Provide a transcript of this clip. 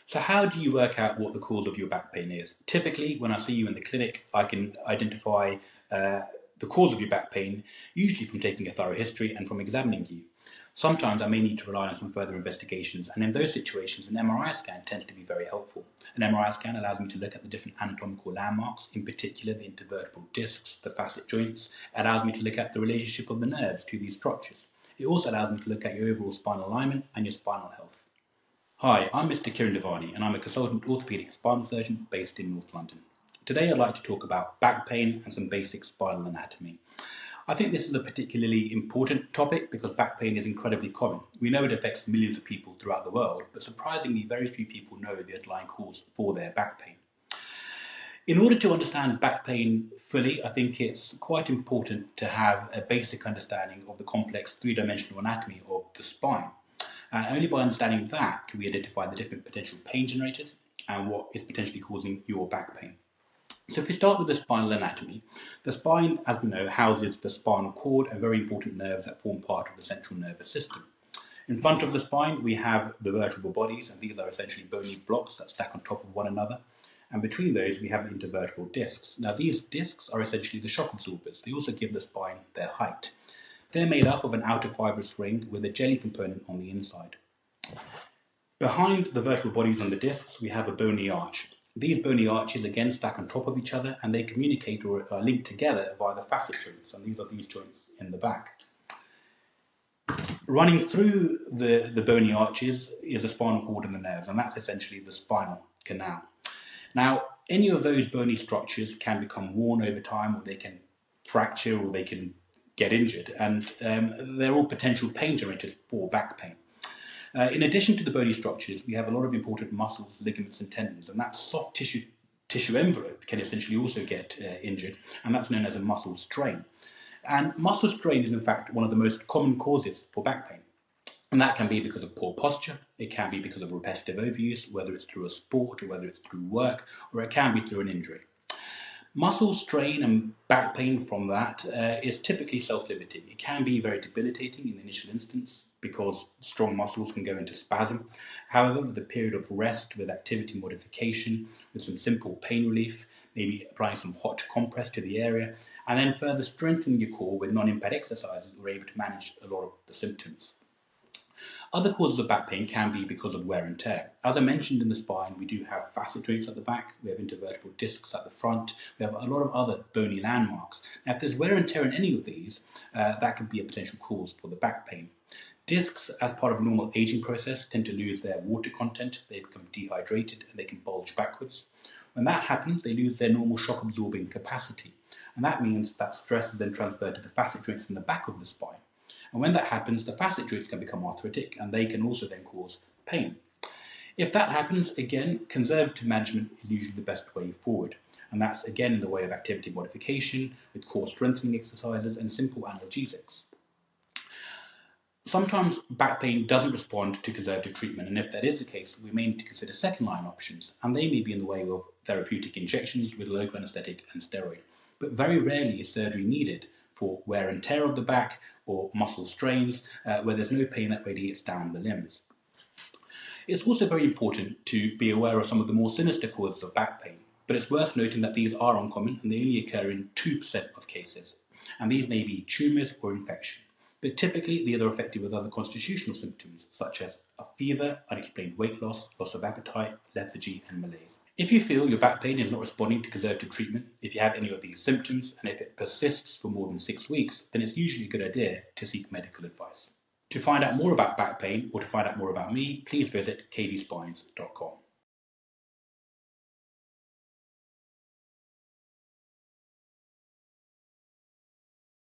So how do you work out what the cause of your back pain is? Typically, when I see you in the clinic, I can identify the cause of your back pain, usually from taking a thorough history and from examining you. Sometimes I may need to rely on some further investigations, and in those situations, an MRI scan tends to be very helpful. An MRI scan allows me to look at the different anatomical landmarks, in particular the intervertebral discs, the facet joints. It allows me to look at the relationship of the nerves to these structures. It also allows me to look at your overall spinal alignment and your spinal health. Hi, I'm Mr Kiran Divani and I'm a consultant orthopaedic spinal surgeon based in North London. Today I'd like to talk about back pain and some basic spinal anatomy. I think this is a particularly important topic because back pain is incredibly common. We know it affects millions of people throughout the world, but surprisingly very few people know the underlying cause for their back pain. In order to understand back pain fully, I think it's quite important to have a basic understanding of the complex three-dimensional anatomy of the spine. Only by understanding that can we identify the different potential pain generators and what is potentially causing your back pain. So if we start with the spinal anatomy, the spine, as we know, houses the spinal cord and very important nerves that form part of the central nervous system. In front of the spine, we have the vertebral bodies, and these are essentially bony blocks that stack on top of one another. And between those, we have the intervertebral discs. Now, these discs are essentially the shock absorbers. They also give the spine their height. They're made up of an outer fibrous ring with a jelly component on the inside. Behind the vertebral bodies on the discs, we have a bony arch. These bony arches again stack on top of each other and they communicate or are linked together via the facet joints, and these are these joints in the back. Running through the bony arches is the spinal cord and the nerves, and that's essentially the spinal canal. Now, any of those bony structures can become worn over time, or they can fracture, or they can get injured, and they're all potential pain generators for back pain. In addition to the bony structures, we have a lot of important muscles, ligaments and tendons, and that soft tissue envelope can essentially also get injured, and that's known as a muscle strain. And muscle strain is in fact one of the most common causes for back pain. And that can be because of poor posture, it can be because of repetitive overuse, whether it's through a sport or whether it's through work, or it can be through an injury. Muscle strain and back pain from that is typically self-limiting. It can be very debilitating in the initial instance because strong muscles can go into spasm. However, with a period of rest, with activity modification, with some simple pain relief, maybe applying some hot compress to the area, and then further strengthening your core with non-impact exercises, we're able to manage a lot of the symptoms. Other causes of back pain can be because of wear and tear. As I mentioned, in the spine, we do have facet joints at the back, we have intervertebral discs at the front, we have a lot of other bony landmarks. Now, if there's wear and tear in any of these, that could be a potential cause for the back pain. Discs, as part of a normal aging process, tend to lose their water content, they become dehydrated and they can bulge backwards. When that happens, they lose their normal shock absorbing capacity, and that means that stress is then transferred to the facet joints in the back of the spine. And when that happens, the facet joints can become arthritic and they can also then cause pain. If that happens, again, conservative management is usually the best way forward. And that's again in the way of activity modification, with core strengthening exercises and simple analgesics. Sometimes back pain doesn't respond to conservative treatment, and if that is the case, we may need to consider second-line options, and they may be in the way of therapeutic injections with local anesthetic and steroid. But very rarely is surgery needed for wear and tear of the back or muscle strains where there's no pain that radiates down the limbs. It's also very important to be aware of some of the more sinister causes of back pain, but it's worth noting that these are uncommon and they only occur in 2% of cases, and these may be tumours or infection. But typically these are affected with other constitutional symptoms such as a fever, unexplained weight loss, loss of appetite, lethargy and malaise. If you feel your back pain is not responding to conservative treatment, if you have any of these symptoms and if it persists for more than 6 weeks, then it's usually a good idea to seek medical advice. To find out more about back pain or to find out more about me, please visit kvspines.com.